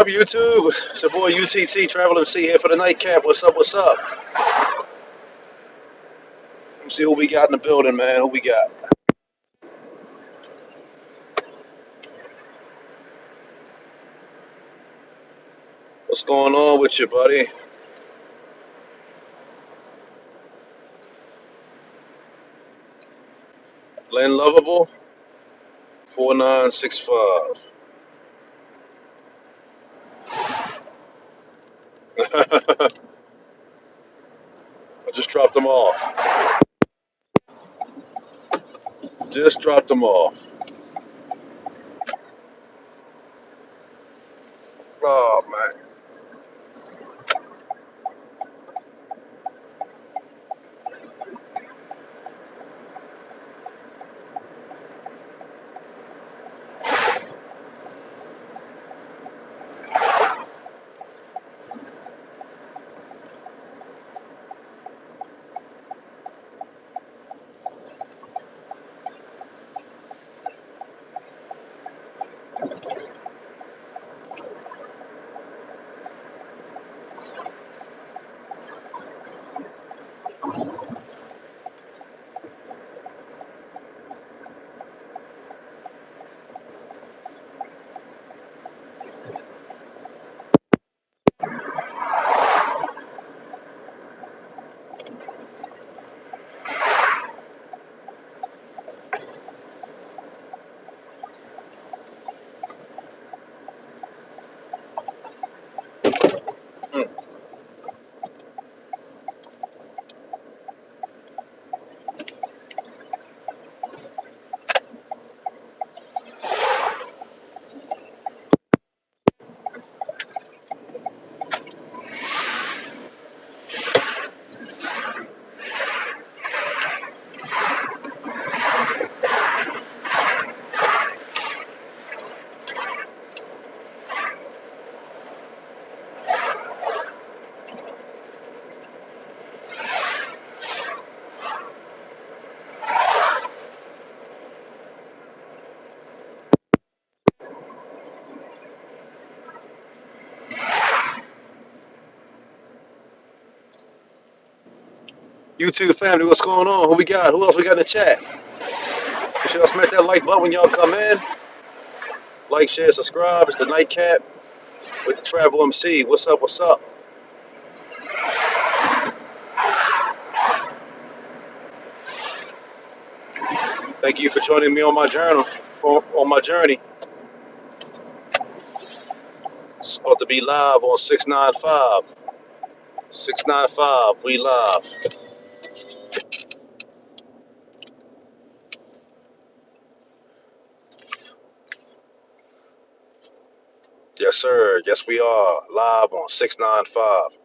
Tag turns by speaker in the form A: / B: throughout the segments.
A: up, YouTube? It's your boy UTT Travel MC here for the nightcap. What's up? What's up? Let me see who we got in the building, man. Who we got? What's going on with you, buddy? Len Lovable, 4965. I just dropped them off. Just dropped them off. Oh man. Mm, YouTube family, what's going on? Who we got? Who else we got in the chat? Make sure y'all smash that like button when y'all come in. Like, share, subscribe. It's the nightcap with the Travel MC. What's up? What's up? Thank you for joining me on my journal, on my journey. It's about to be live on 695. 695, we live. Yes, sir. Yes, we are live on 695.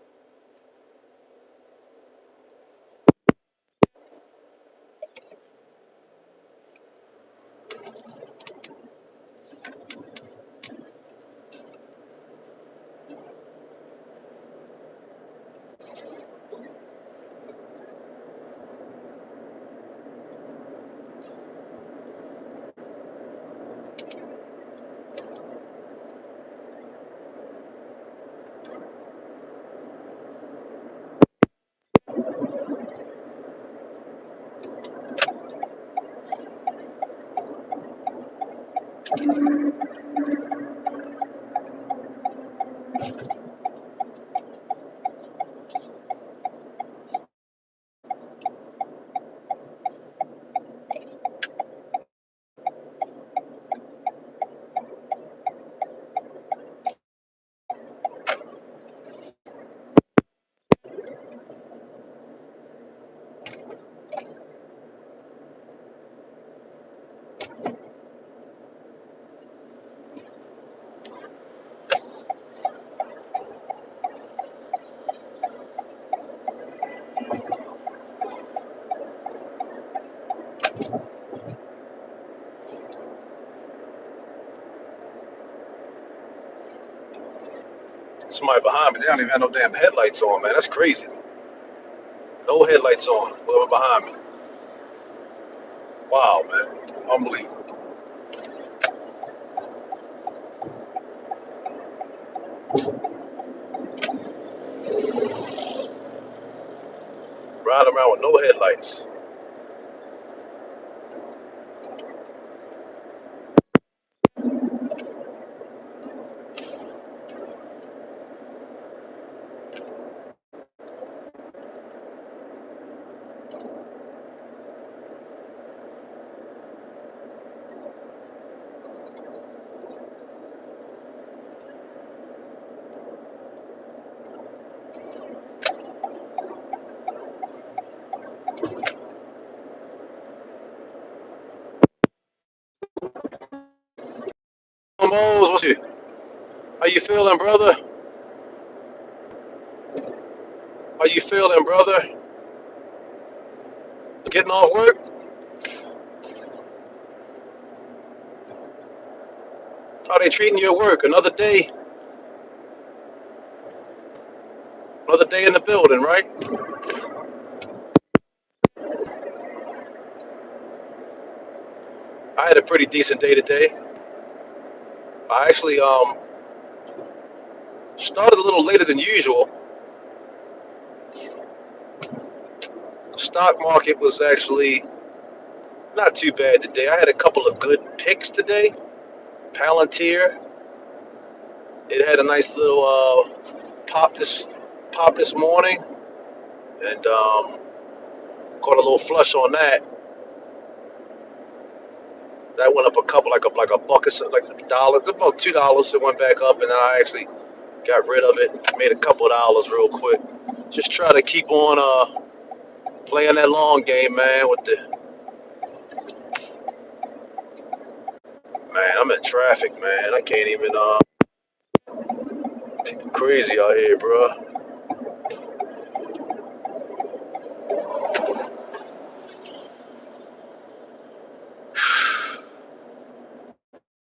A: Somebody behind me, they don't even have no damn headlights on, man. That's crazy. No headlights on. Whoever behind me. Wow, man. Unbelievable. Riding around with no headlights. Mose, what's you? How you feeling, brother? How you feeling, brother? Getting off work? How they treating you at work? Another day in the building, right? I had a pretty decent day today. I actually started a little later than usual. The stock market was actually not too bad today. I had a couple of good picks today. Palantir, it had a nice little pop this pop this morning, and caught a little flush on that. That went up a couple, like a buck, like $1, about $2. It went back up, and then I actually got rid of it. Made a couple of dollars real quick. Just try to keep on playing that long game, man. With the man, I'm in traffic, man. I can't even crazy out here, bro.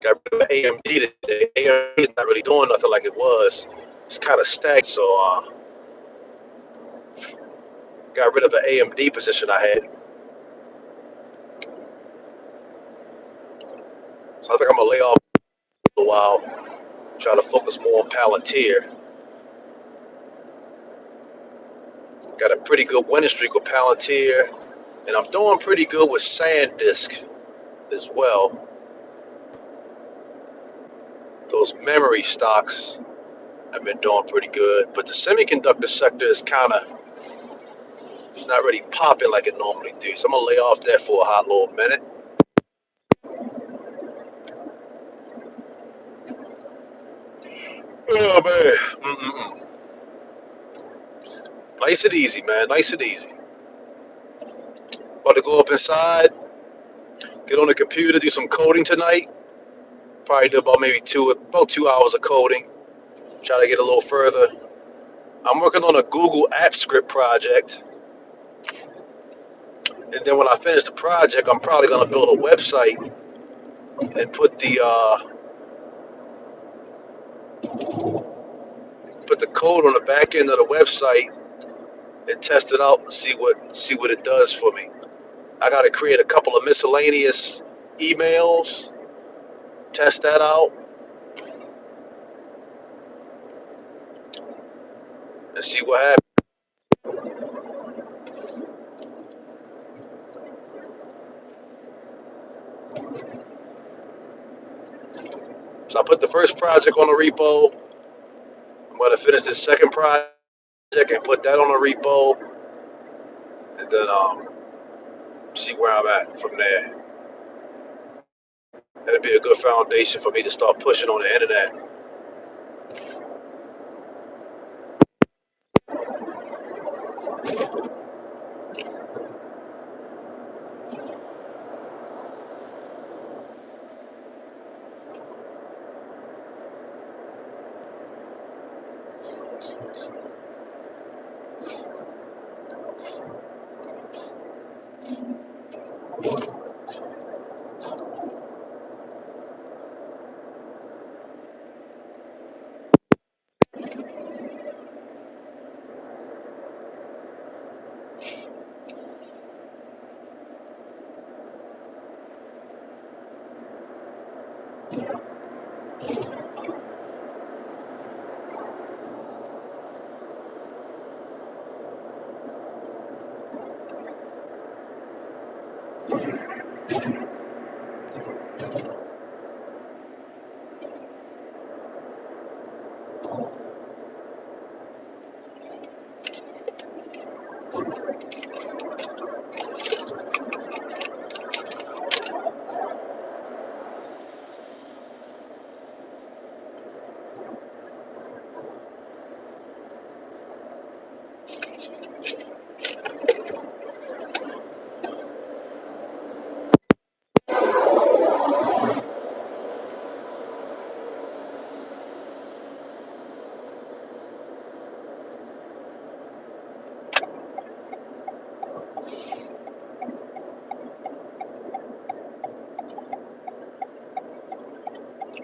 A: Got rid of AMD today. AMD is not really doing nothing like it was. It's kind of stacked, so got rid of an AMD position I had. So I think I'm gonna lay off for a while. Try to focus more on Palantir. Got a pretty good winning streak with Palantir, and I'm doing pretty good with SanDisk as well. Those memory stocks have been doing pretty good, but the semiconductor sector is kind of not really popping like it normally do. So I'm gonna lay off that for a hot little minute. Oh man, nice and easy, man. Nice and easy. About to go up inside, get on the computer, do some coding tonight. Probably do about maybe about 2 hours of coding. Try to get a little further. I'm working on a Google App Script project, and then when I finish the project, I'm probably gonna build a website and put the code on the back end of the website and test it out and see what it does for me. I got to create a couple of miscellaneous emails, test that out, and see what happens. So I put the first project on the repo. I'm going to finish this second project and put that on the repo, and then see where I'm at from there. That'd be a good foundation for me to start pushing on the internet.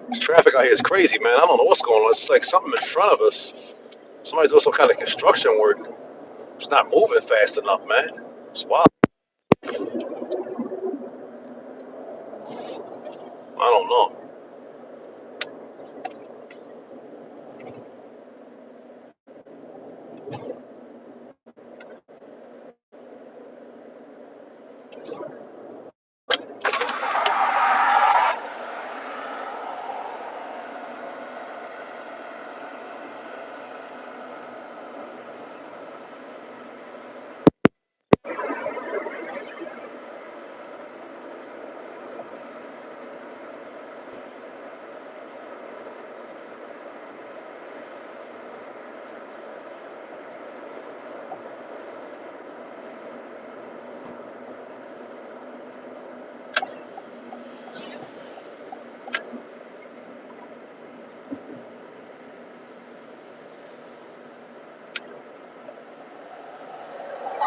A: This traffic out here is crazy, man. I don't know what's going on. It's like something in front of us. Somebody doing some kind of construction work. It's not moving fast enough, man. It's wild. I don't know.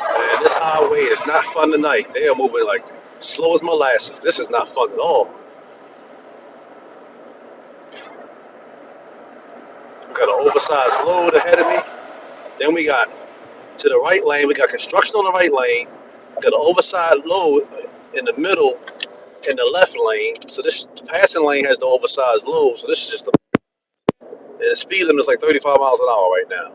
A: Man, this highway is not fun tonight. They are moving like slow as molasses. This is not fun at all. We got an oversized load ahead of me. Then we got to the right lane. We got construction on the right lane. We got an oversized load in the middle in the left lane. So this passing lane has the oversized load. So this is just and the speed limit is like 35 miles an hour right now,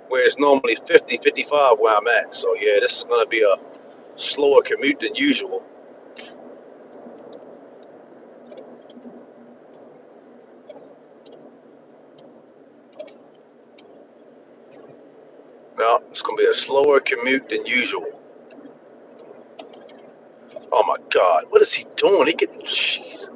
A: where it's normally 50, 55 where I'm at. So yeah, this is gonna be a slower commute than usual. Now it's gonna be a slower commute than usual. Oh my God, what is he doing? He getting jeez.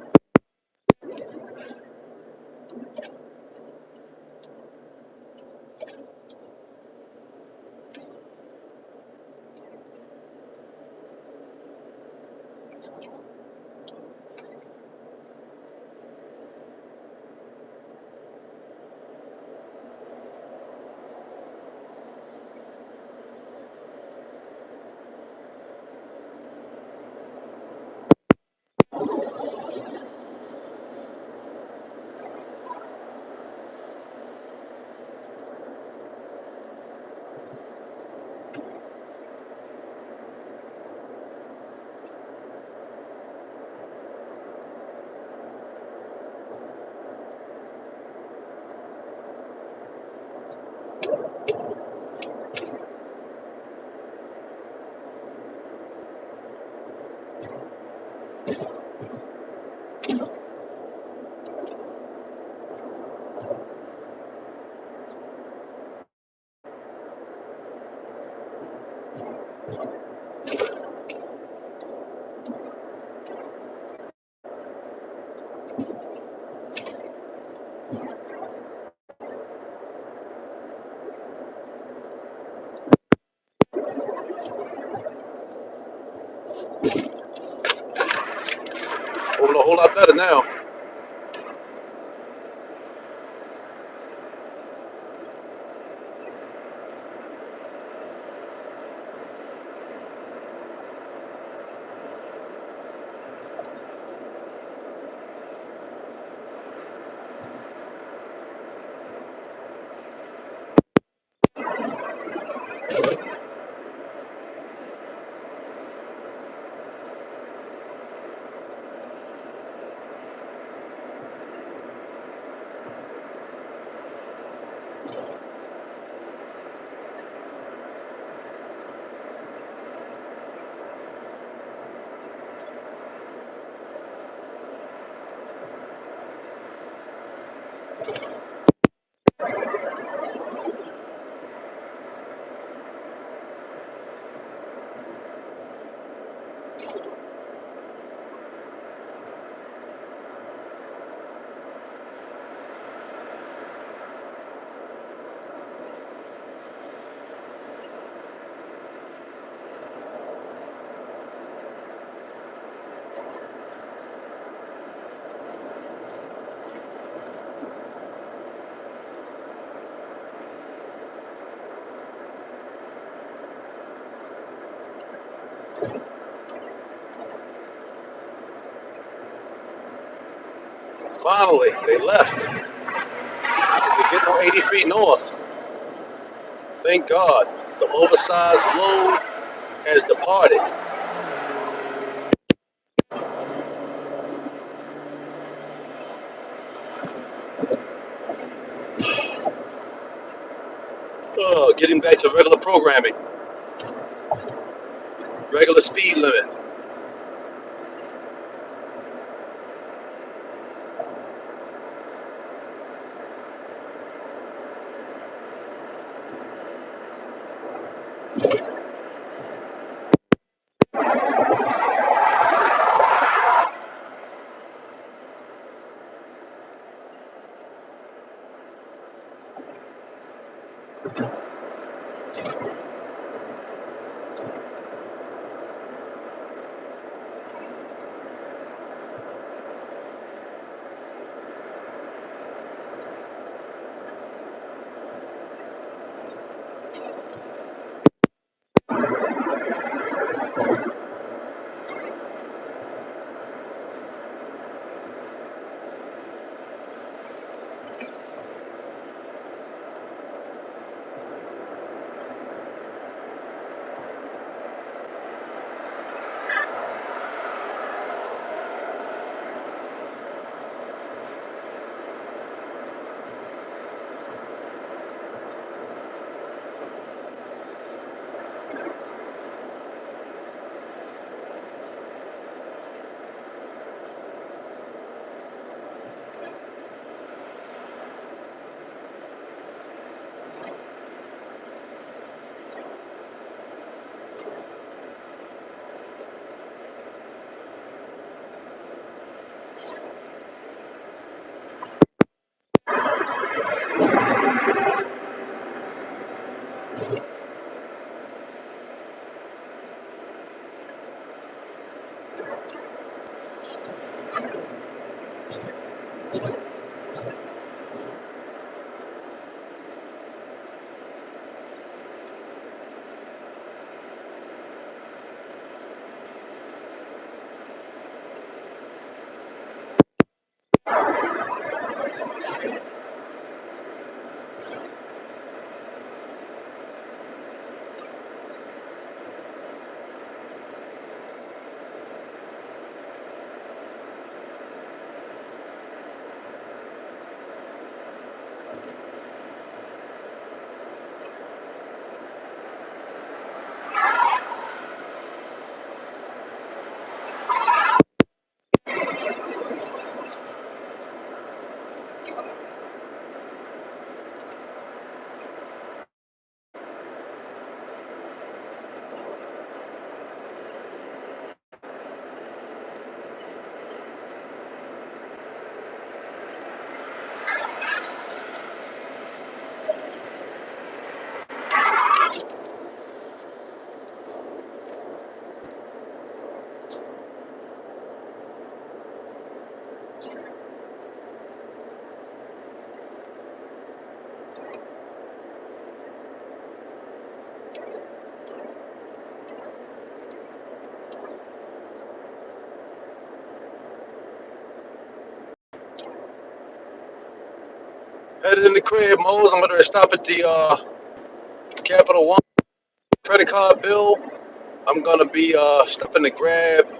A: Moving a whole lot better now. Finally, they left. They're getting on 83 North. Thank God. The oversized load has departed. Getting back to regular programming, regular speed limit. Headed in the crib, Mose. I'm gonna stop at the Capital One credit card bill. I'm gonna be stopping to grab.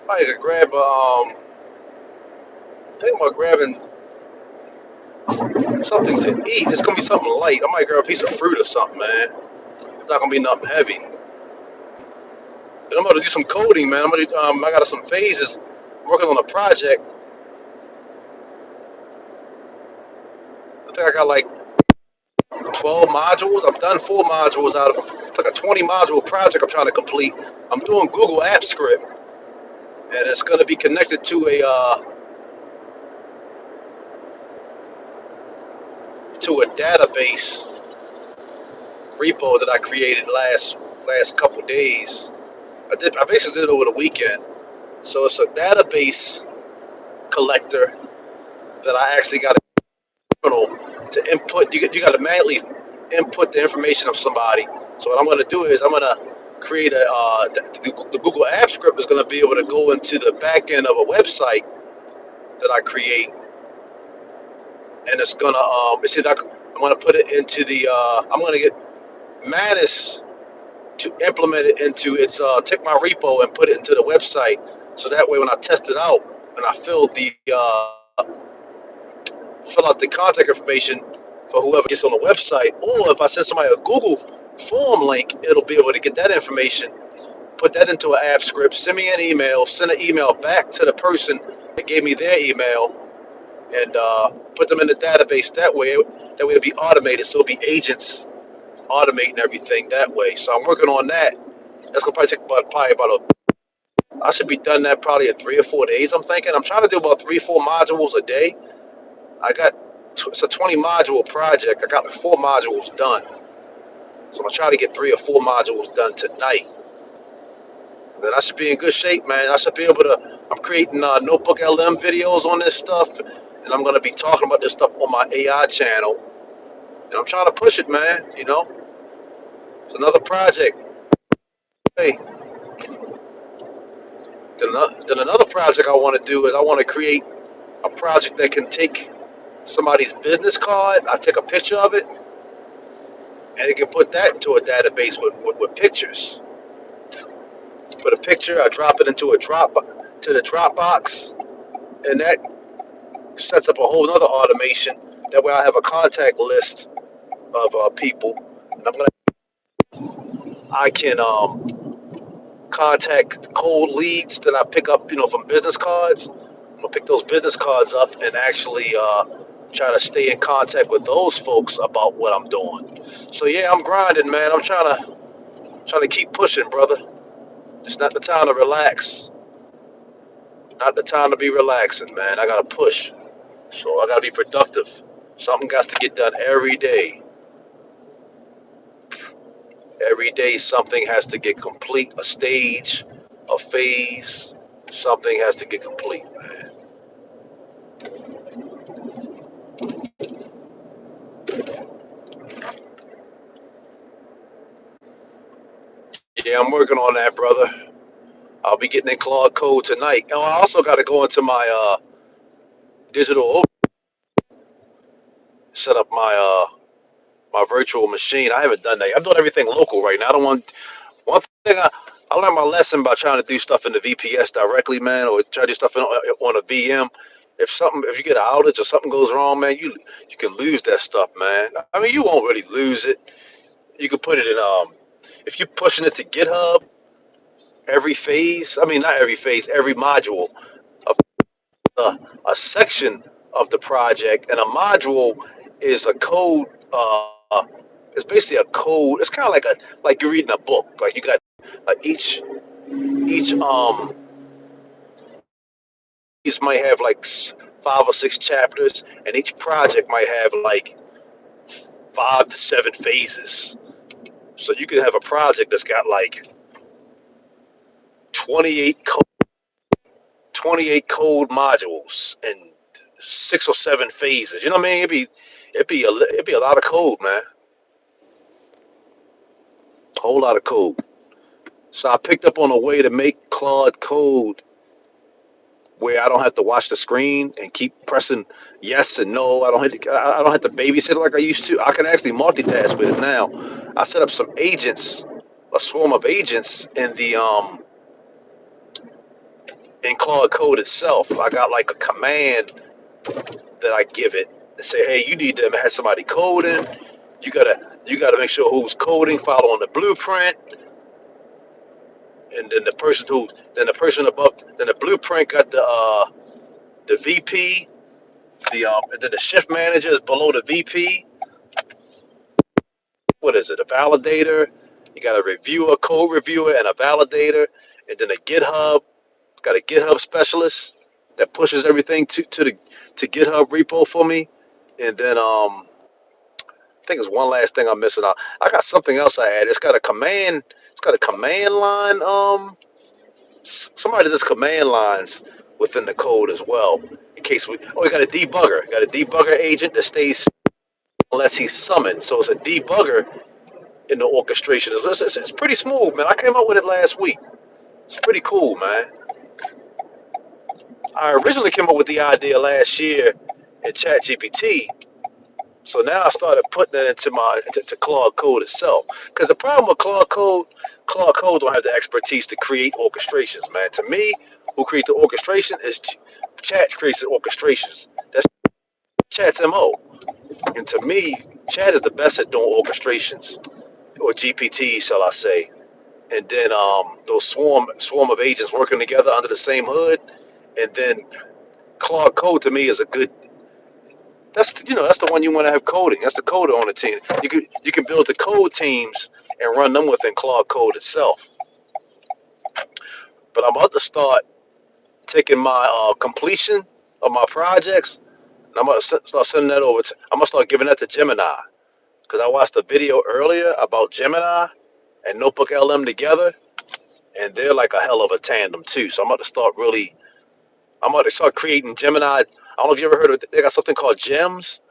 A: I could grab. Think about grabbing something to eat. It's gonna be something light. I might grab a piece of fruit or something, man. It's not gonna be nothing heavy. Then I'm gonna do some coding, man. I got some phases. I'm working on a project. I think I got like 12 modules. I've done 4 modules out of it's like a 20 module project I'm trying to complete. I'm doing Google Apps Script, and it's gonna be connected to a database repo that I created last couple days. I basically did it over the weekend. So it's a database collector that I actually got to input. You got to manually input the information of somebody. So what I'm going to do is I'm going to create the Google App Script is going to be able to go into the back end of a website that I create, and it's gonna I'm gonna put it into the I'm gonna get Manus to implement it into its take my repo and put it into the website, so that way when I test it out and I fill out the contact information for whoever gets on the website, or if I send somebody a Google form link, it'll be able to get that information, put that into an app script, send me an email, send an email back to the person that gave me their email, and put them in the database that way it'll be automated, so it'll be agents automating everything that way. So I'm working on that. That's gonna probably take about I should be done that probably in 3 or 4 days. I'm thinking I'm trying to do about 3 or 4 modules a day. I got it's a 20 module project. I got like 4 modules done, so I'm gonna try to get 3 or 4 modules done tonight. And then I should be in good shape, man. I should be able to. I'm creating notebook LM videos on this stuff, and I'm gonna be talking about this stuff on my AI channel. And I'm trying to push it, man. It's another project. Hey, then another project I want to do is I want to create a project that can take somebody's business card. I take a picture of it, and it can put that into a database with pictures. Put a picture, I drop it into the Dropbox, and that sets up a whole other automation. That way, I have a contact list of people, and I can contact cold leads that I pick up, from business cards. I'm gonna pick those business cards up and actually try to stay in contact with those folks about what I'm doing. So yeah, I'm grinding, man. I'm trying to keep pushing, brother. It's not the time to relax. Not the time to be relaxing, man. I gotta push. So I gotta be productive. Something got to get done every day. Every day something has to get complete. A stage, a phase, something has to get complete, man. Yeah, I'm working on that, brother. I'll be getting in Claude Code tonight. And I also got to go into my digital set up my virtual machine. I haven't done that. I'm doing everything local right now. I don't want one thing. I learned my lesson by trying to do stuff in the VPS directly, man, or try to do stuff on a VM. If you get an outage or something goes wrong, man, you can lose that stuff, man. I mean, you won't really lose it. You can put it in if you're pushing it to GitHub every phase. I mean, not every phase, every module of a section of the project, and a module is a code. It's basically a code. It's kind of like you're reading a book. Like you got like each these might have like 5 or 6 chapters, and each project might have like 5 to 7 phases. So you could have a project that's got like 28 co- 28 code modules and 6 or 7 phases. You know what I mean? It'd be a lot of code, man. A whole lot of code. So I picked up on a way to make Claude Code where I don't have to watch the screen and keep pressing yes and no. I don't have to babysit it like I used to. I can actually multitask with it now. I set up some agents, a swarm of agents in Claude Code itself. I got like a command that I give it and say, hey, you need to have somebody coding. You gotta make sure who's coding, following the blueprint, and then the blueprint got the VP, and then the shift manager is below the VP. What is it? A validator. You got a reviewer, code reviewer, and a validator, and then a GitHub. Got a GitHub specialist that pushes everything to GitHub repo for me, and then I think there's one last thing I'm missing out. I got something else I added. It's got a command. It's got a command line. Somebody does command lines within the code as well. In case we got a debugger. Got a debugger agent that stays unless he's summoned. So it's a debugger in the orchestration. It's pretty smooth, man. I came up with it last week. It's pretty cool, man. I originally came up with the idea last year in ChatGPT. So now I started putting that into to Claude Code itself. Because the problem with Claude Code don't have the expertise to create orchestrations, man. To me, who creates the orchestration is Chat creates the orchestrations. That's Chat's MO. And to me, Chat is the best at doing orchestrations, or GPT, shall I say. And then those swarm of agents working together under the same hood. And then Claude Code to me is a good. That's the one you want to have coding. That's the coder on the team. You can build the code teams and run them within Claude Code itself. But I'm about to start taking my completion of my projects, and I'm gonna start sending that over. I'm gonna start giving that to Gemini because I watched a video earlier about Gemini and Notebook LM together, and they're like a hell of a tandem too. So I'm about to start really. I'm about to start creating Gemini. I don't know if you ever heard of. They got something called gems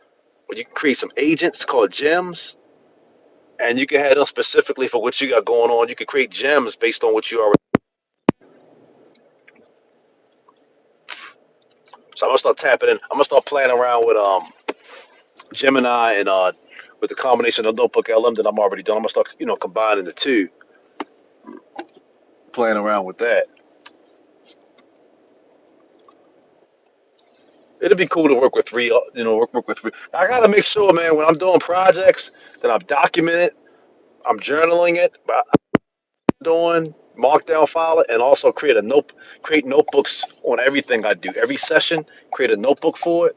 A: where you can create some agents called gems, and you can have them specifically for what you got going on. You can create gems based on what you already. So I'm gonna start tapping in. I'm gonna start playing around with Gemini and with the combination of Notebook LM that I'm already done. I'm gonna start combining the two, playing around with that. It'd be cool to work with three. Work with three. I gotta make sure, man, when I'm doing projects that I'm documenting it, I'm journaling it, doing markdown file it, and also create notebooks on everything I do. Every session, create a notebook for it.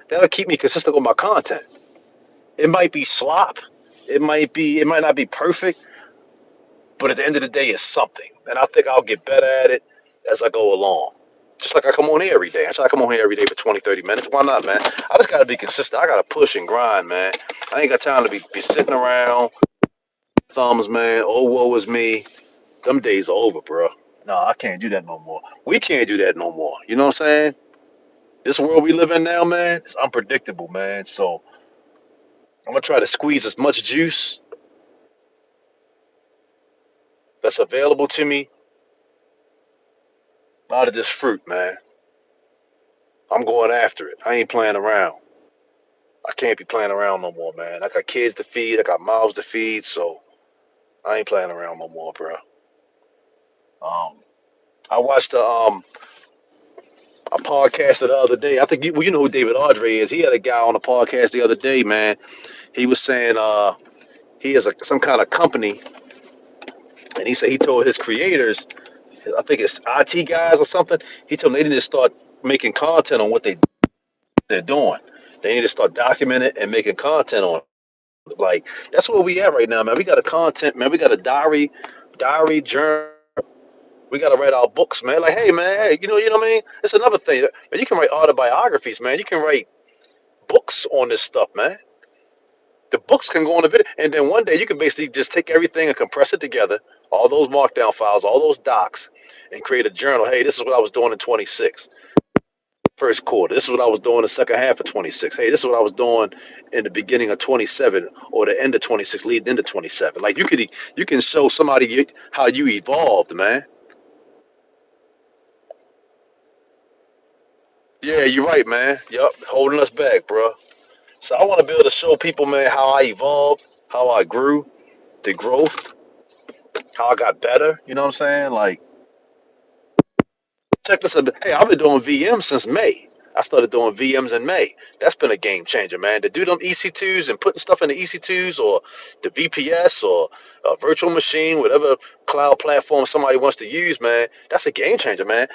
A: That'll keep me consistent with my content. It might be slop, it might not be perfect, but at the end of the day, it's something. And I think I'll get better at it as I go along. Just like I come on here every day. I try to come on here every day for 20, 30 minutes. Why not, man? I just gotta be consistent. I gotta push and grind, man. I ain't got time to be sitting around, thumbs, man. Oh, woe is me. Them days are over, bro. No, I can't do that no more. We can't do that no more. You know what I'm saying? This world we live in now, man, it's unpredictable, man. So I'm gonna try to squeeze as much juice that's available to me out of this fruit, man. I'm going after it. I ain't playing around. I can't be playing around no more, man. I got kids to feed. I got mouths to feed. So I ain't playing around no more, bro. Um, I watched a podcast the other day. I think you know who David Audrey is. He had a guy on a podcast the other day, man. He was saying he has some kind of company, and he said he told his creators, I think it's IT guys or something. He told them they need to start making content on what they're doing. They need to start documenting and making content on it. Like that's where we at right now, man. We got a content, man. We got a diary journal. We gotta write our books, man. Like, hey, man, hey, you know what I mean? It's another thing. Man, you can write autobiographies, man. You can write books on this stuff, man. The books can go on the video, and then one day you can basically just take everything and compress it together, all those markdown files, all those docs, and create a journal. Hey, this is what I was doing in 26, first quarter. This is what I was doing in the second half of 26. Hey, this is what I was doing in the beginning of 27 or the end of 26, leading into 27. Like you can show somebody how you evolved, man. Yeah, you're right, man. Yup, holding us back, bro. So I want to be able to show people, man, how I evolved, how I grew, the growth, how I got better. You know what I'm saying? Like, check this out. Hey, I've been doing VMs since May. I started doing VMs in May. That's been a game changer, man. To do them EC2s and putting stuff in the EC2s or the VPS or a virtual machine, whatever cloud platform somebody wants to use, man, that's a game changer, man.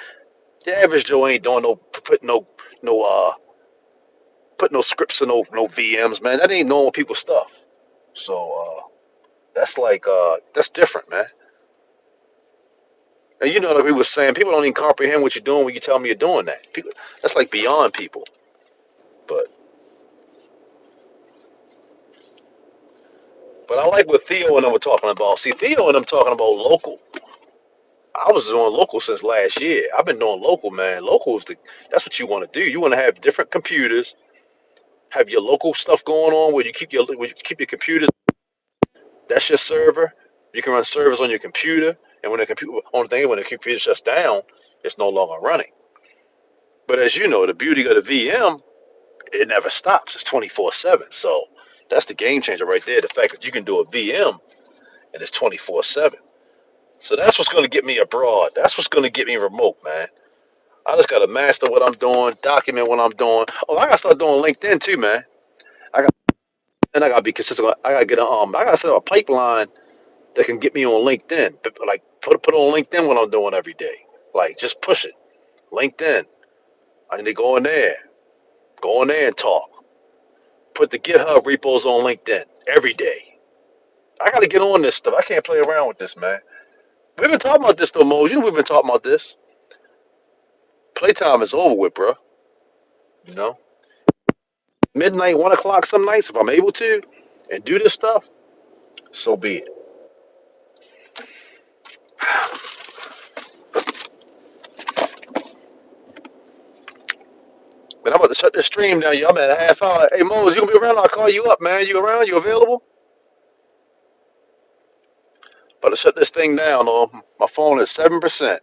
A: The average Joe ain't doing no put no scripts in no VMs, man. That ain't normal people stuff. So that's like that's different, man. And like we were saying, people don't even comprehend what you're doing when you tell them you're doing that. People, that's like beyond people. But I like what Theo and them were talking about. See, Theo and them talking about local. I was doing local since last year. I've been doing local, man. Local is that's what you want to do. You want to have different computers, have your local stuff going on where you keep your computers. That that's your server. You can run servers on your computer, and when the computer, only thing is when the computer shuts down, it's no longer running. But as you know, the beauty of the VM, it never stops. It's 24/7. So that's the game changer right there. The fact that you can do a VM and it's 24/7. So that's what's going to get me abroad. That's what's going to get me remote, man. I just got to master what I'm doing, document what I'm doing. Oh, I got to start doing LinkedIn too, man. I got and I got to be consistent. I got to get I got to set up a pipeline that can get me on LinkedIn. Like put on LinkedIn what I'm doing every day. Like just push it. LinkedIn. I need to go in there and talk. Put the GitHub repos on LinkedIn every day. I got to get on this stuff. I can't play around with this, man. We've been talking about this though, Moj. You know we've been talking about this. Playtime is over with, bro. You know, midnight, 1 o'clock some nights if I'm able to, and do this stuff. So be it. But I'm about to shut this stream down. Y'all, I'm at a half hour. Hey, Moj, you gonna be around? I'll call you up, man. You around? You available? About to shut this thing down. My phone is 7%.